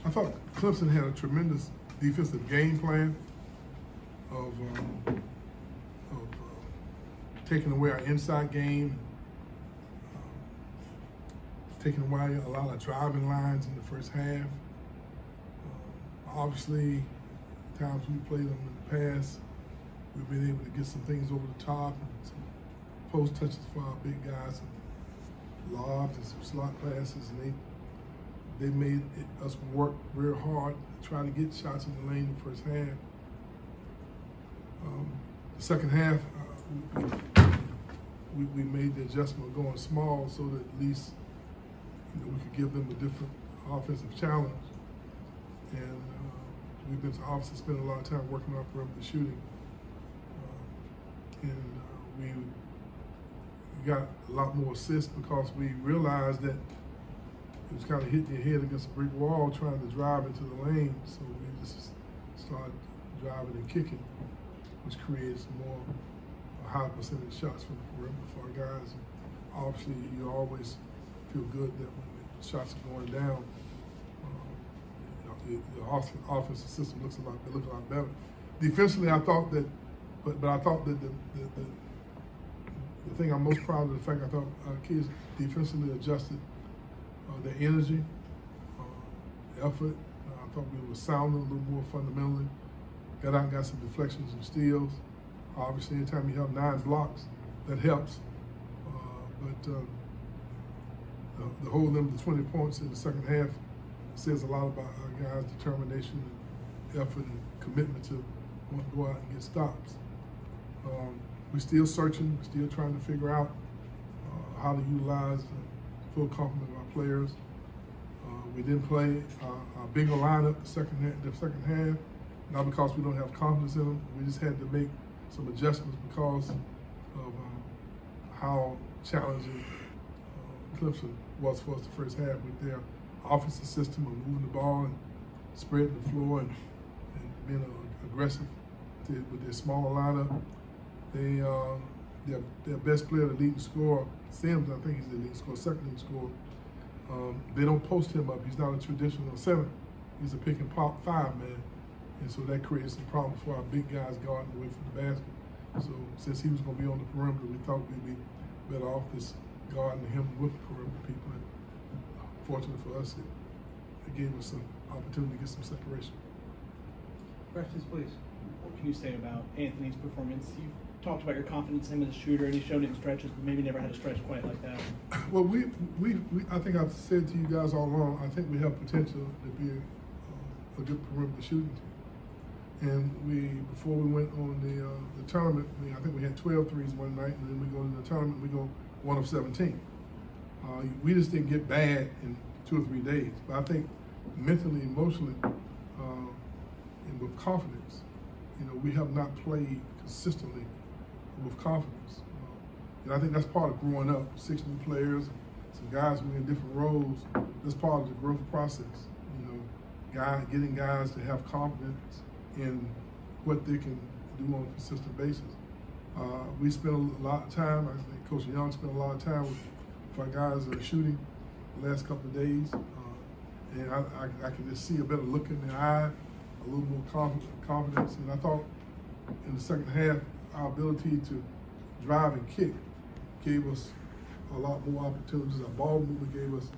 I thought Clemson had a tremendous defensive game plan of taking away our inside game, taking away a lot of driving lines in the first half. Obviously, times we played them in the past, we've been able to get some things over the top, and some post touches for our big guys, and lobs and some slot passes, and they made us work real hard to try to get shots in the lane in the first half. The second half, we made the adjustment of going small so that at least we could give them a different offensive challenge. And we've been obviously spending a lot of time working on perimeter shooting. We got a lot more assists because we realized that it was kind of hitting your head against a brick wall trying to drive into the lane. So we just started driving and kicking, which creates more high percentage shots from the perimeter for our guys. And obviously, you always feel good that when the shots are going down, the offensive system looks a lot better. Defensively, I thought that, but I thought that the thing I'm most proud of the fact I thought our kids defensively adjusted their energy, effort. I thought we were sounding a little more fundamentally. Got out and got some deflections and steals. Obviously, anytime you have 9 blocks, that helps. The holding them to 20 points in the second half says a lot about our guys' determination and effort and commitment to want to go out and get stops. We're still searching, still trying to figure out how to utilize the full complement of our players. We didn't play our bigger lineup the second half, not because we don't have confidence in them. We just had to make some adjustments because of how challenging Clemson was for us the first half with their offensive system of moving the ball and spreading the floor and being aggressive with their smaller lineup. Their best player, the leading scorer, Sims, I think he's the leading scorer, second leading scorer. They don't post him up. He's not a traditional 7. He's a pick and pop 5 man. And so that created some problems for our big guys guarding away from the basket. So since he was going to be on the perimeter, we thought we'd be better off just guarding him with perimeter people. And fortunately for us, it gave us some opportunity to get some separation. Questions, please. What can you say about Anthony's performance? You've talked about your confidence in him as a shooter, and he showed it in stretches, but maybe never had a stretch quite like that. Well, I think I've said to you guys all along, I think we have potential to be a good perimeter shooting team. And before we went on the tournament, I think we had 12 threes one night, and then we go into the tournament, we go 1 of 17. We just didn't get bad in 2 or 3 days. But I think mentally, emotionally, and with confidence, we have not played consistently with confidence. And I think that's part of growing up. 6 new players, some guys who are in different roles. That's part of the growth process. Getting guys to have confidence in what they can do on a consistent basis. We spent a lot of time, I think Coach Young spent a lot of time with our guys that are shooting the last couple of days. And I can just see a better look in their eye, a little more confidence. And I thought in the second half, our ability to drive and kick gave us a lot more opportunities. Our ball movement gave us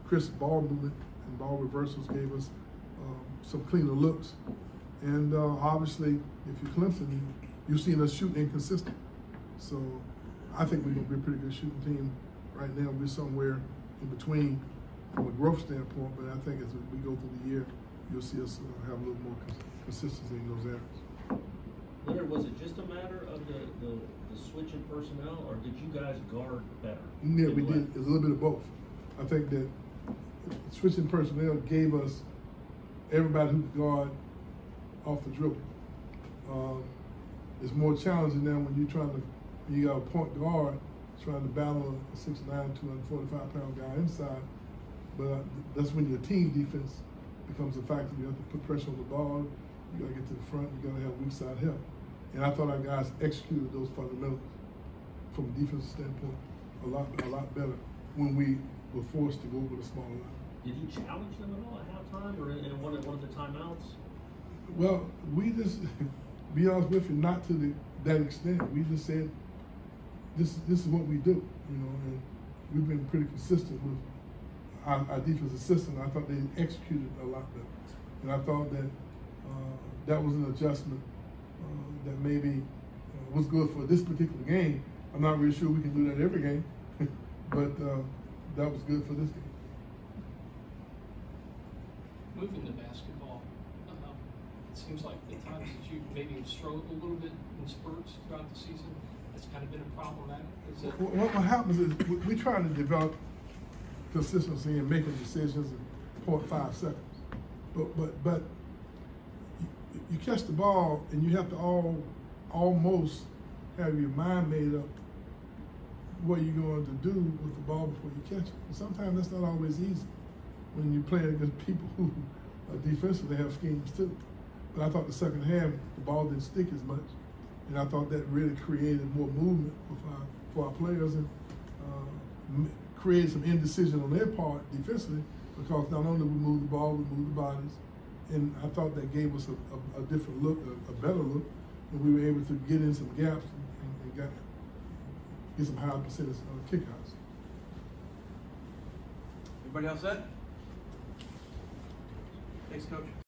crisp ball movement, and ball reversals gave us some cleaner looks. And obviously, if you're Clemson, you've seen us shoot inconsistent. So I think we're going to be a pretty good shooting team. Right now, we're somewhere in between from a growth standpoint, but I think as we go through the year, you'll see us have a little more consistency in those areas. Leonard, was it just a matter of the switch in personnel, or did you guys guard better? Yeah, we did. It's a little bit of both. I think that switching personnel gave us everybody who could guard off the dribble. It's more challenging now when you got a point guard trying to battle a 6'9", 245-pound guy inside. But that's when your team defense becomes a factor. You have to put pressure on the ball. You got to get to the front. You got to have weak side help. And I thought our guys executed those fundamentals from a defensive standpoint a lot better when we were forced to go with a smaller line. Did he challenge them at all at halftime or in one of the timeouts? Well, we just, be honest with you, not to that extent. We just said, this is what we do, you know, and we've been pretty consistent with our defensive system. I thought they executed a lot better. And I thought that that was an adjustment that maybe was good for this particular game. I'm not really sure we can do that every game, but that was good for this game. Moving to basketball, it seems like the times that you maybe have struggled a little bit in spurts throughout the season, that's kind of been problematic. What happens is we're trying to develop consistency in making decisions in 0.5 seconds. But you catch the ball and you have to almost have your mind made up what you're going to do with the ball before you catch it. And sometimes that's not always easy when you're playing against people who defensively have schemes too. But I thought the second half, the ball didn't stick as much. And I thought that really created more movement for our players and created some indecision on their part defensively, because not only we moved the ball, we moved the bodies. And I thought that gave us a different look, a better look, and we were able to get in some gaps and get some high percentage kickouts. Everybody else set? Thanks, Coach.